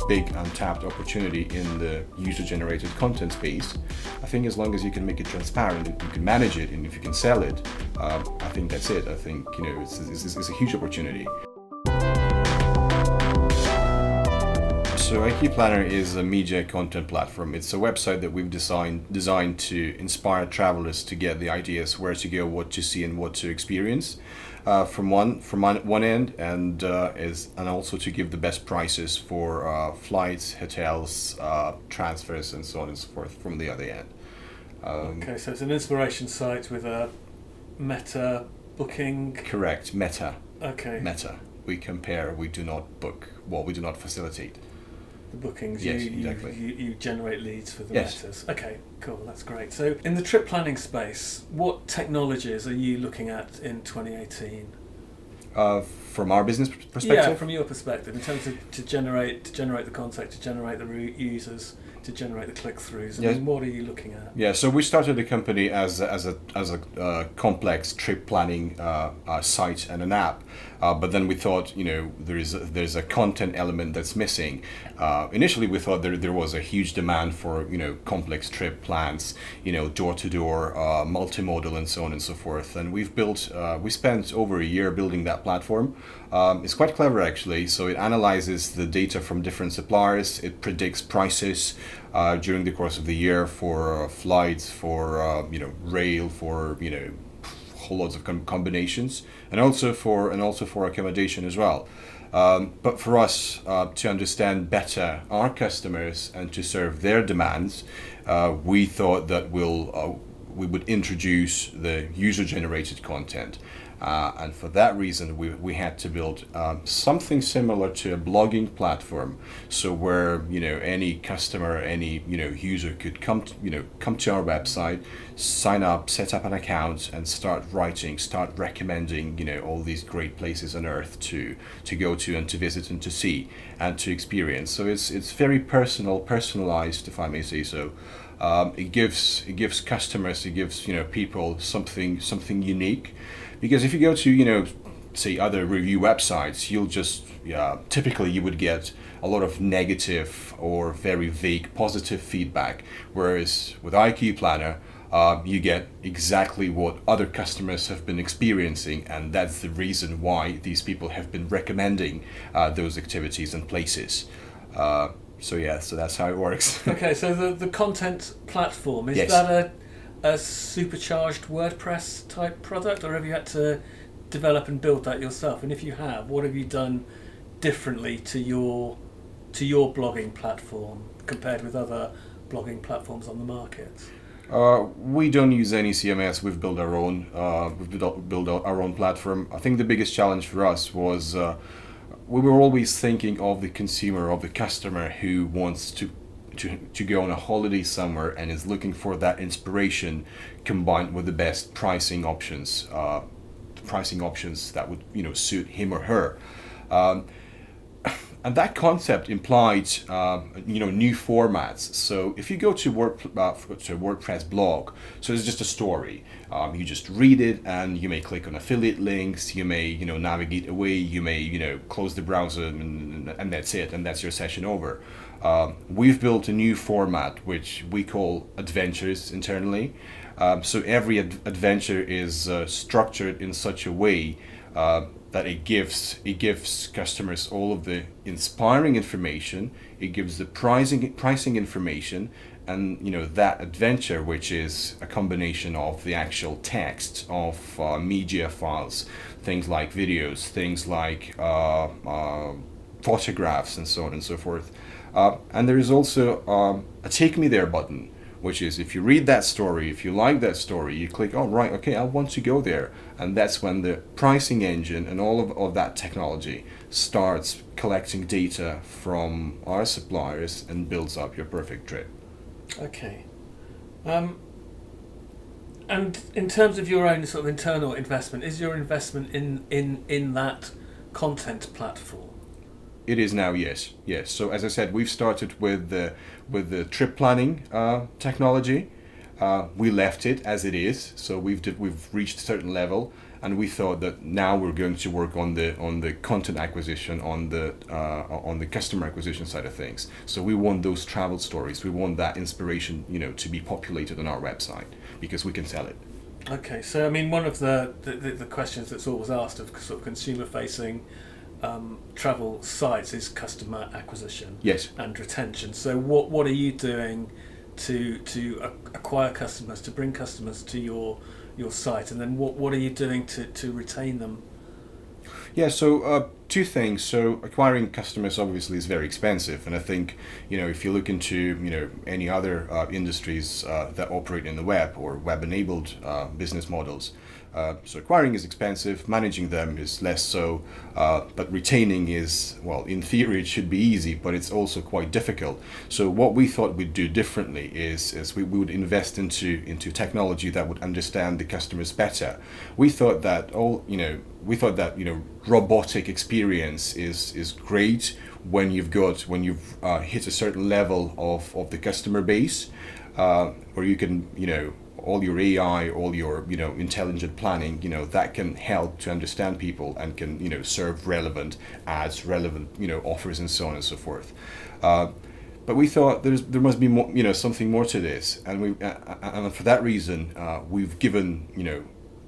big untapped opportunity in the user-generated content space. I think as long as you can make it transparent, and you can manage it, and if you can sell it, I think that's it. I think it's a huge opportunity. So IQ Planner is a media content platform. It's a website that we've designed to inspire travelers to get the ideas where to go, what to see, and what to experience from one end, and also to give the best prices for flights, hotels, transfers, and so on and so forth from the other end. Okay, so it's an inspiration site with a meta booking. Correct, meta. Okay. Meta. We compare. We do not book. Well, we do not facilitate the bookings. Yes, exactly. You generate leads for the yes. metas. Okay, cool. That's great. So in the trip planning space, what technologies are you looking at in 2018? From our business perspective? Yeah, from your perspective, in terms of to generate the content, to generate the users, to generate the click-throughs. I mean, what are you looking at? Yeah, so we started the company as a complex trip planning site and an app, but then we thought, there's a content element that's missing. Initially, we thought there was a huge demand for complex trip plans, door to door, multimodal, and so on and so forth. And we spent over a year building that platform. It's quite clever actually. So it analyzes the data from different suppliers. It predicts prices during the course of the year for flights, for rail, for whole lots of combinations, and also for accommodation as well. But for us to understand better our customers and to serve their demands, we thought that we would introduce the user-generated content. And for that reason, we had to build something similar to a blogging platform. So where any customer, any user could come to our website, sign up, set up an account, and start writing, start recommending all these great places on earth to go to and to visit and to see and to experience. So it's very personalized, if I may say so. It gives customers, it gives people something unique. Because if you go to, say other review websites, you'll just, typically you would get a lot of negative or very vague positive feedback. Whereas with IQ Planner, you get exactly what other customers have been experiencing, and that's the reason why these people have been recommending those activities and places. So that's how it works. Okay, so the content platform, is yes. that a supercharged WordPress type product, or have you had to develop and build that yourself? And if you have, what have you done differently to your blogging platform compared with other blogging platforms on the market? We don't use any CMS. We've built our own. Built our own platform. I think the biggest challenge for us was we were always thinking of the consumer, of the customer who wants to go on a holiday somewhere and is looking for that inspiration combined with the best pricing options that would suit him or her. And that concept implied new formats. So if you go to WordPress blog, so it's just a story. You just read it, and you may click on affiliate links. You may navigate away. You may close the browser, and that's it. And that's your session over. We've built a new format which we call adventures internally. So every adventure is structured in such a way that it gives customers all of the inspiring information. It gives the pricing information, and that adventure, which is a combination of the actual text of media files, things like videos, things like photographs, and so on and so forth. And there is also a Take Me There button, which is if you read that story, if you like that story, you click, oh right, okay, I want to go there. And that's when the pricing engine and all of that technology starts collecting data from our suppliers and builds up your perfect trip. Okay. And in terms of your own sort of internal investment, is your investment in that content platform? It is now, yes. So as I said, we've started with the trip planning technology. We left it as it is, so we've reached a certain level, and we thought that now we're going to work on the content acquisition, on the customer acquisition side of things. So we want those travel stories, we want that inspiration, to be populated on our website because we can sell it. Okay, so I mean, one of the questions that's always asked of sort of consumer-facing travel sites is customer acquisition, Yes. and retention. So what are you doing to acquire customers, to bring customers to your site, and then what are you doing to retain them? Yeah, so two things. So acquiring customers obviously is very expensive, and I think if you look into any other industries that operate in the web or web-enabled business models, so acquiring is expensive, managing them is less so, but retaining is, well, in theory it should be easy, but it's also quite difficult. So what we thought we'd do differently is we would invest into technology that would understand the customers better. We thought that robotic experience is great when you've hit a certain level of the customer base, where you can all your AI, all your intelligent planning, that can help to understand people and can serve relevant ads, relevant offers, and so on and so forth. But we thought there must be more, something more to this, and for that reason, we've given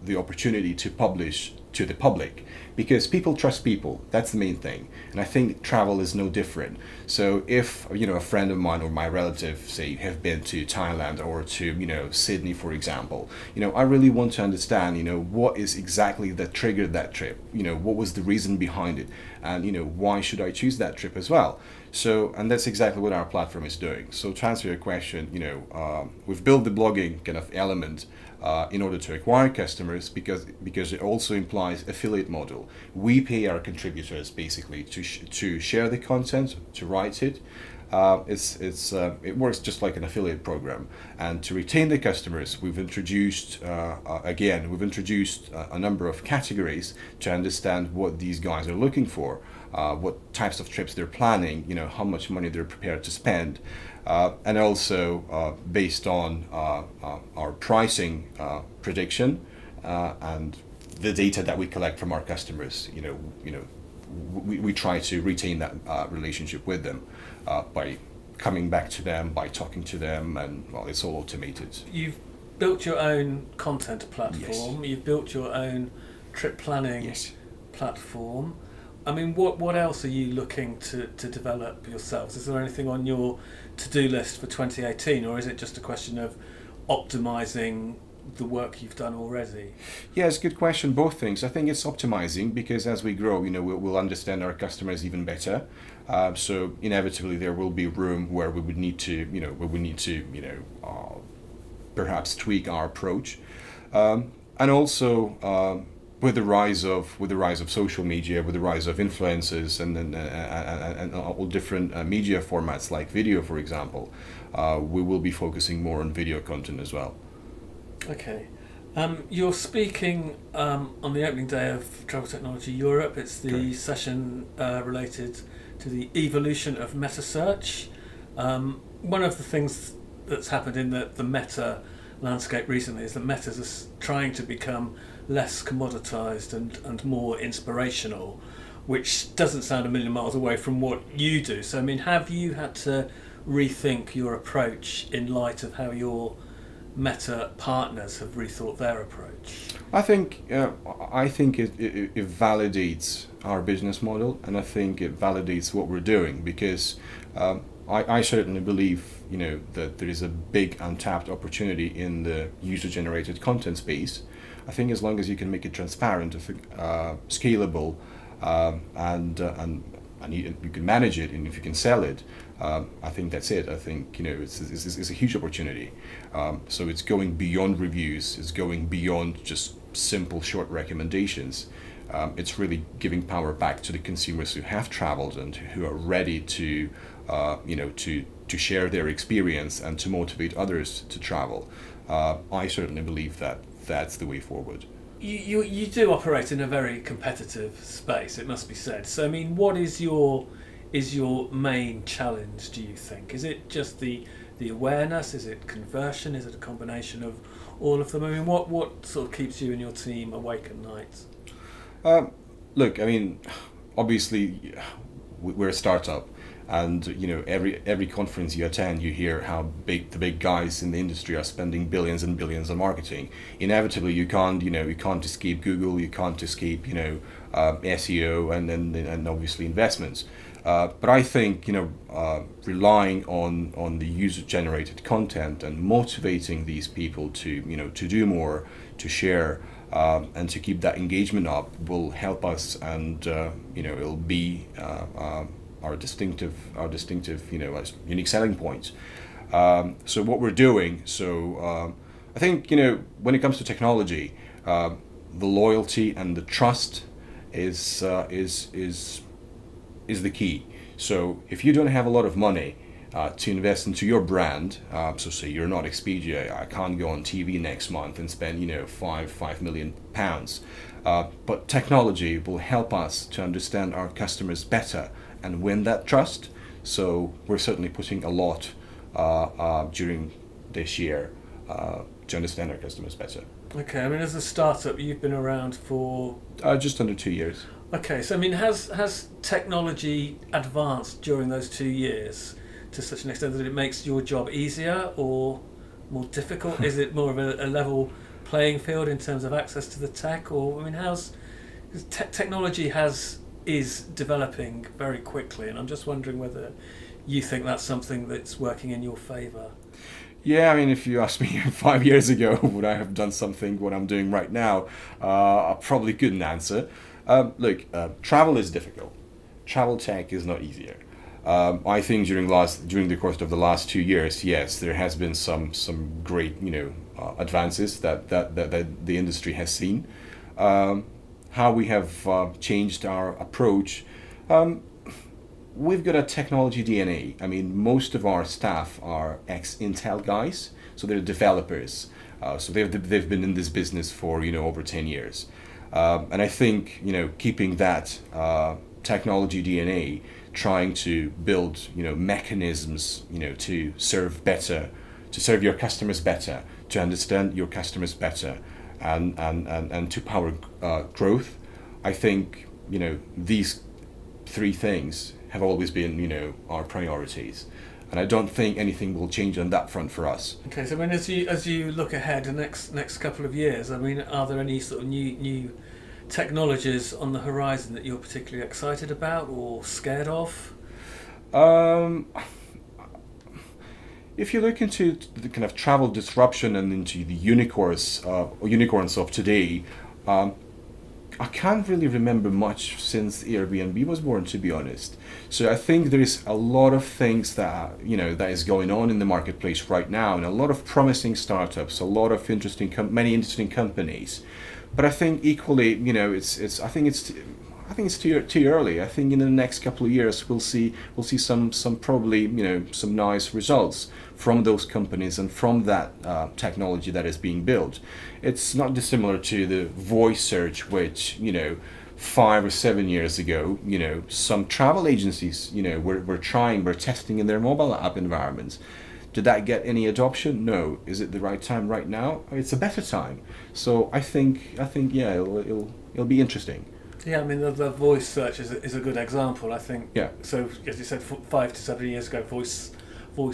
the opportunity to publish to the public, because people trust people. That's the main thing, and I think travel is no different. So if a friend of mine or my relative, say, have been to Thailand or to Sydney, for example, I really want to understand what is exactly that triggered that trip, what was the reason behind it, and why should I choose that trip as well. So, and that's exactly what our platform is doing. So to answer your question, we've built the blogging kind of element in order to acquire customers, because it also implies affiliate model. We pay our contributors basically to share the content, to write it. It works just like an affiliate program. And to retain the customers, we've introduced a number of categories to understand what these guys are looking for, what types of trips they're planning, how much money they're prepared to spend. And also based on our pricing prediction and the data that we collect from our customers, we try to retain that relationship with them by coming back to them, by talking to them, and well, it's all automated. You've built your own content platform. Yes. You've built your own trip planning Yes. platform. I mean, what else are you looking to develop yourselves? Is there anything on your to-do list for 2018, or is it just a question of optimizing the work you've done already? Yeah, it's a good question. Both things. I think it's optimizing, because as we grow, we'll understand our customers even better. So inevitably there will be room where we would need to, perhaps tweak our approach, and also. With the rise of social media, with the rise of influencers, and all different media formats like video, for example, we will be focusing more on video content as well. Okay. You're speaking on the opening day of Travel Technology Europe. It's the Correct. session related to the evolution of metasearch. One of the things that's happened in the meta landscape recently is that metas are trying to become less commoditized and more inspirational, which doesn't sound a million miles away from what you do. So, I mean, have you had to rethink your approach in light of how your meta partners have rethought their approach? I think it validates our business model, and I think it validates what we're doing, because I certainly believe that there is a big untapped opportunity in the user-generated content space. I think as long as you can make it transparent, scalable, and you can manage it, and if you can sell it, I think that's it. I think it's a huge opportunity. So it's going beyond reviews. It's going beyond just simple short recommendations. It's really giving power back to the consumers who have traveled and who are ready to share their experience and to motivate others to travel. I certainly believe that that's the way forward. You do operate in a very competitive space, it must be said. So, I mean, what is your main challenge, do you think? Is it just the the awareness? Is it conversion? Is it a combination of all of them? I mean, what sort of keeps you and your team awake at night? Look, I mean, obviously, we're a startup, and every conference you attend, you hear how big the big guys in the industry are spending billions and billions on marketing. Inevitably, you can't escape Google, you can't escape SEO, and obviously investments. But I think relying on the user-generated content and motivating these people to do more, to share, and to keep that engagement up will help us, and it'll be our distinctive unique selling points. So what we're doing. I think when it comes to technology, the loyalty and the trust is the key. So if you don't have a lot of money to invest into your brand, so say you're not Expedia, I can't go on TV next month and spend £5 million. But technology will help us to understand our customers better and win that trust. So we're certainly putting a lot during this year to understand our customers better. Okay, I mean, as a startup, you've been around for just under 2 years. Okay, so I mean, has technology advanced during those 2 years to such an extent that it makes your job easier or more difficult? Is it more of a level playing field in terms of access to the tech, or I mean, technology is developing very quickly, and I'm just wondering whether you think that's something that's working in your favour. Yeah, I mean, if you asked me 5 years ago, would I have done something what I'm doing right now, I probably couldn't answer. Look, travel is difficult. Travel tech is not easier. I think during the course of the last 2 years, yes, there has been some great advances that the industry has seen. How we have changed our approach. We've got a technology DNA. I mean, most of our staff are ex-Intel guys, so they're developers. So they've been in this business for over 10 years. And I think keeping that technology DNA, trying to build mechanisms to serve better, to serve your customers better, to understand your customers better, and to power growth. I think these three things have always been our priorities, and I don't think anything will change on that front for us. Okay, so I mean, as you look ahead the next couple of years, I mean, are there any sort of new technologies on the horizon that you're particularly excited about or scared of? If you look into the kind of travel disruption and into the unicorns of today, I can't really remember much since Airbnb was born, to be honest. So I think there is a lot of things that that is going on in the marketplace right now, and a lot of promising startups, a lot of many interesting companies. But I think equally, I think it's too early. I think in the next couple of years we'll see some probably some nice results from those companies and from that technology that is being built. It's not dissimilar to the voice search, which 5 or 7 years ago, some travel agencies were testing in their mobile app environments. Did that get any adoption? No. Is it the right time right now? It's a better time. So I think yeah, it'll be interesting. Yeah, I mean, the voice search is a good example, I think. Yeah. So, as you said, 5 to 7 years ago, voice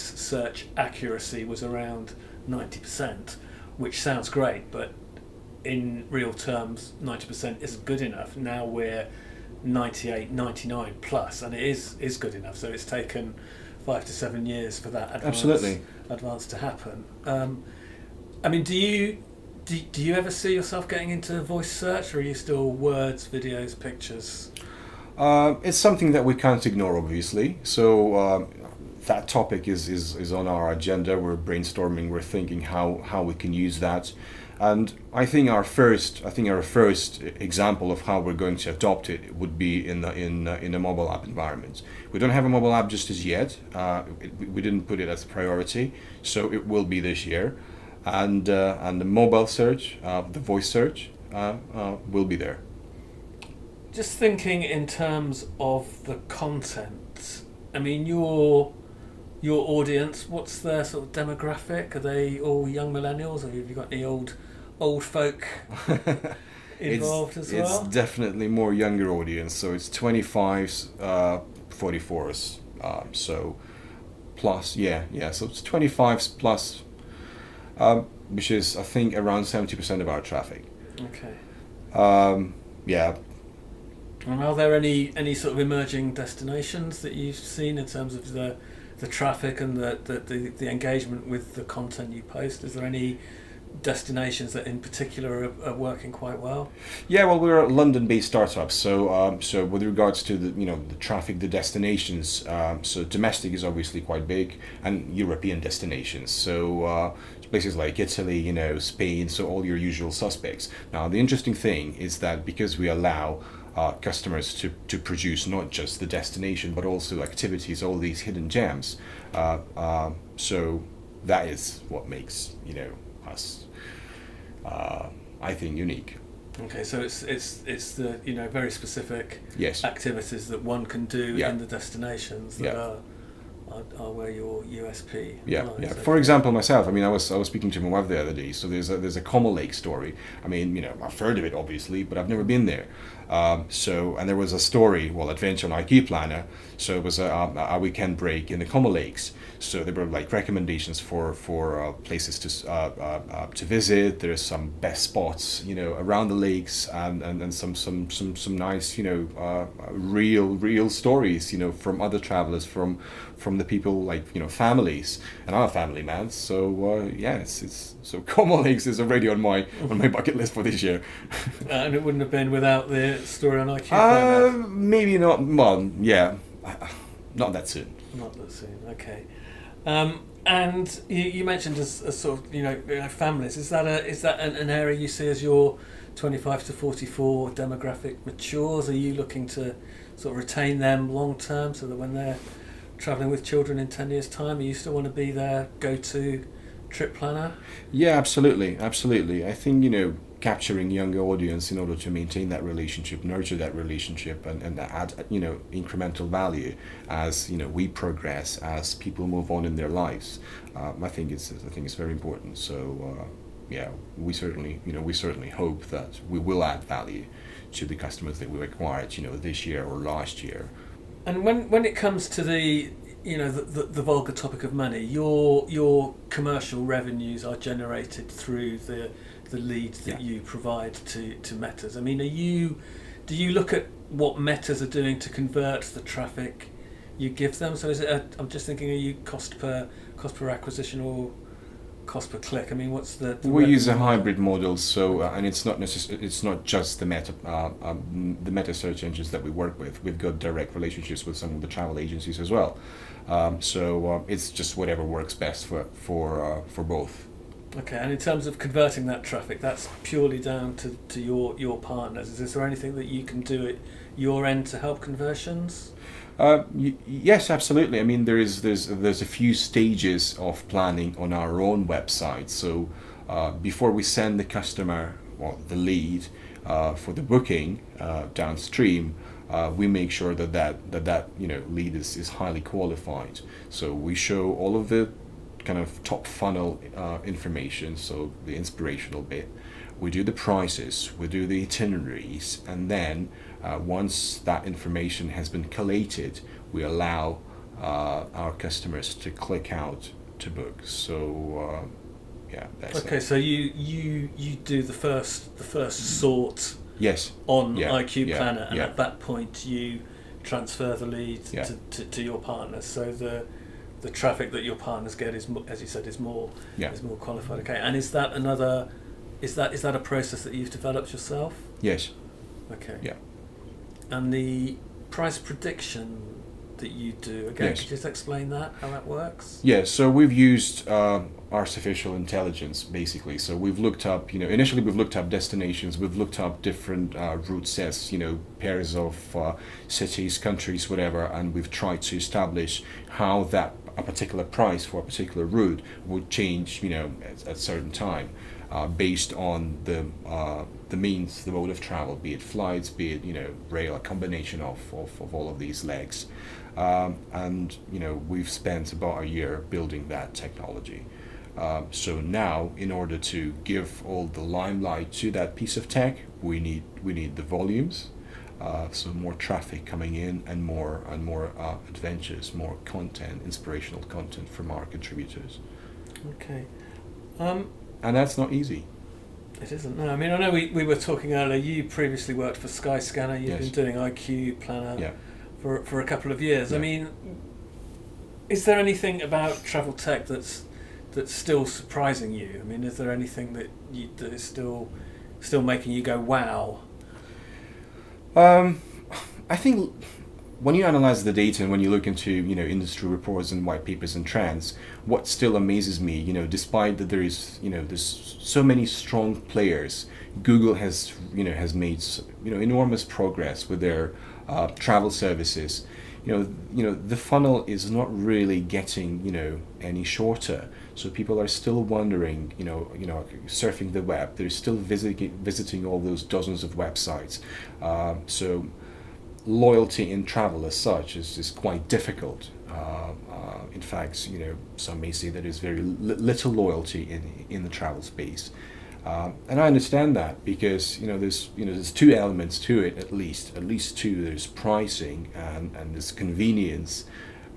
search accuracy was around 90%, which sounds great, but in real terms, 90% isn't good enough. Now we're 98, 99 plus, and it is good enough. So it's taken 5 to 7 years for that advance to happen. I mean, do you ever see yourself getting into voice search, or are you still words, videos, pictures? It's something that we can't ignore, obviously. So that topic is on our agenda. We're brainstorming. We're thinking how we can use that. And I think our first example of how we're going to adopt it would be in a mobile app environment. We don't have a mobile app just as yet. We didn't put it as a priority, so it will be this year. And the mobile search, the voice search, will be there. Just thinking in terms of the content, I mean, your your audience, what's their sort of demographic? Are they all young millennials, or have you got any old folk involved as well? It's definitely more younger audience, so it's 25s, 44s, so plus, so it's 25s plus, which is I think around 70% of our traffic. Okay. Yeah. And are there any sort of emerging destinations that you've seen in terms of the traffic and the engagement with the content you post? Is there any destinations that in particular are working quite well? Yeah, well, we're a London-based startup, so with regards to the traffic, the destinations, so domestic is obviously quite big, and European destinations. So places like Italy, Spain, so all your usual suspects. Now, the interesting thing is that because we allow customers to produce not just the destination but also activities, all these hidden gems, so that is what makes us, I think, unique. Okay, so it's the very specific Yes. activities that one can do Yeah. in the destinations that are where your USP Yeah, lies. yeah. Okay. For example, myself, I mean, I was speaking to my wife the other day. So there's a Como Lake story. I mean, I've heard of it obviously, but I've never been there. And there was a story, adventure on IQ Planner. So it was a weekend break in the Como Lakes. So there were like recommendations for places to visit. There's some best spots, around the lakes, and some nice, real stories, from other travelers, from the people, like families, and I'm a family man. So it's so Como Lakes is already on my bucket list for this year. And it wouldn't have been without the story on IQ Planner. Maybe not. Well, yeah, not that soon. Not that soon. Okay. And you mentioned as sort of families. Is that an area you see as your 25 to 44 demographic matures? Are you looking to sort of retain them long term so that when they're travelling with children in 10 years' time, you still want to be their go-to trip planner? Yeah, absolutely. I think capturing younger audience in order to maintain that relationship, nurture that relationship, and add incremental value as we progress, as people move on in their lives. I think it's very important. So we certainly hope that we will add value to the customers that we acquired this year or last year. And when it comes to the the vulgar topic of money, your commercial revenues are generated through the leads that you provide to Metas. I mean, do you look at what Metas are doing to convert the traffic you give them? So is it I'm just thinking, are you cost per acquisition or cost per click? I mean, what's the we use a hybrid model, so and it's not just the meta search engines that we work with. We've got direct relationships with some of the travel agencies as well. So it's just whatever works best for both. Okay, and in terms of converting that traffic, that's purely down to your partners. Is there anything that you can do at your end to help conversions? Yes, absolutely. I mean, there's a few stages of planning on our own website. So before we send the customer the lead for the booking downstream, we make sure that lead is highly qualified. So we show all of the kind of top funnel information, so the inspirational bit. We do the prices, we do the itineraries, and then once that information has been collated, we allow our customers to click out to book. So that's okay. it. So you do the first sort. Yes. On IQ Planner, and yeah. at that point you transfer the lead Yeah. to your partners. So the traffic that your partners get is, as you said, is more qualified. Okay, and is that a process that you've developed yourself? Yes. Okay. Yeah. And the price prediction that you do, again, Yes. could you just explain that, how that works? Yeah, so we've used artificial intelligence, basically. So we've looked up, initially we've looked up destinations, we've looked up different route sets, pairs of cities, countries, whatever, and we've tried to establish how a particular price for a particular route would change, at a certain time. based on the means, the mode of travel, be it flights, be it rail, a combination of all of these legs. And we've spent about a year building that technology. So now, in order to give all the limelight to that piece of tech, we need the volumes, so more traffic coming in, and more adventures, more content, inspirational content from our contributors. Okay. And that's not easy. It isn't. No, I mean, I know we were talking earlier. You previously worked for Skyscanner. You've Yes. been doing IQ Planner Yeah. for a couple of years. I Yeah. mean, is there anything about travel tech that's still surprising you? I mean, is there anything that is still making you go wow? I think when you analyze the data and when you look into industry reports and white papers and trends, what still amazes me, despite that there is there's so many strong players, Google has made enormous progress with their travel services. The funnel is not really getting any shorter. So people are still wondering, surfing the web. They're still visiting all those dozens of websites. So loyalty in travel as such is quite difficult. In fact, some may say that there's very little loyalty in the travel space. And I understand that because there's two elements to it, at least two. There's pricing and there's convenience,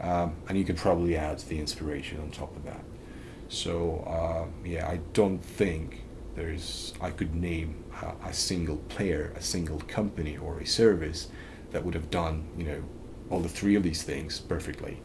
and you could probably add the inspiration on top of that. So I don't think I could name a single player, a single company, or a service that would have done all the three of these things perfectly,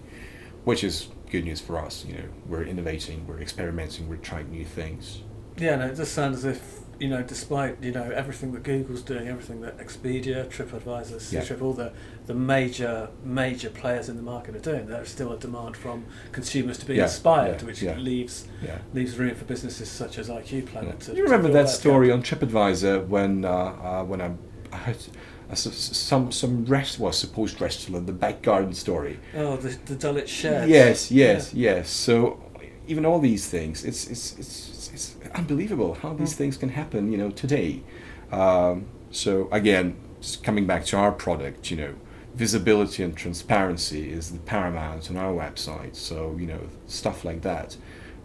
which is good news for us. We're innovating, we're experimenting, we're trying new things. Yeah, no, it does sound as if despite everything that Google's doing, everything that Expedia, TripAdvisor, Ctrip, all the major players in the market are doing, there's still a demand from consumers to be inspired, which leaves room for businesses such as IQ Planner. You remember that story on TripAdvisor when I heard some supposed restaurant, the back garden story. Oh, the Dulwich Shed. Yes. So even all these things, it's unbelievable how these things can happen, today. So again, just coming back to our product, visibility and transparency is the paramount on our website. So stuff like that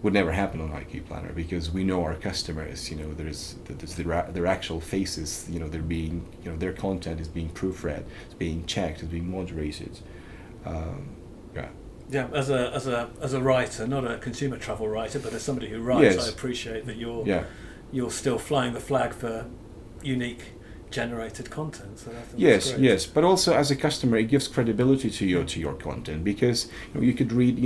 would never happen on IQ Planner because we know our customers. There's their actual faces. They're being, their content is being proofread, it's being checked, it's being moderated. Yeah, as a writer, not a consumer travel writer, but as somebody who writes, Yes. I appreciate that you're still flying the flag for unique generated content. So I think that's great. Yes, but also as a customer, it gives credibility to your content because you could read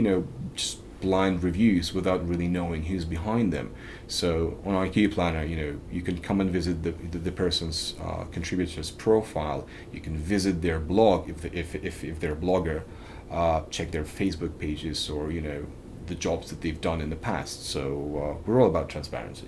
just blind reviews without really knowing who's behind them. So on IQ Planner, you can come and visit the person's contributor's profile. You can visit their blog if they're a blogger. Check their Facebook pages or the jobs that they've done in the past. So we're all about transparency.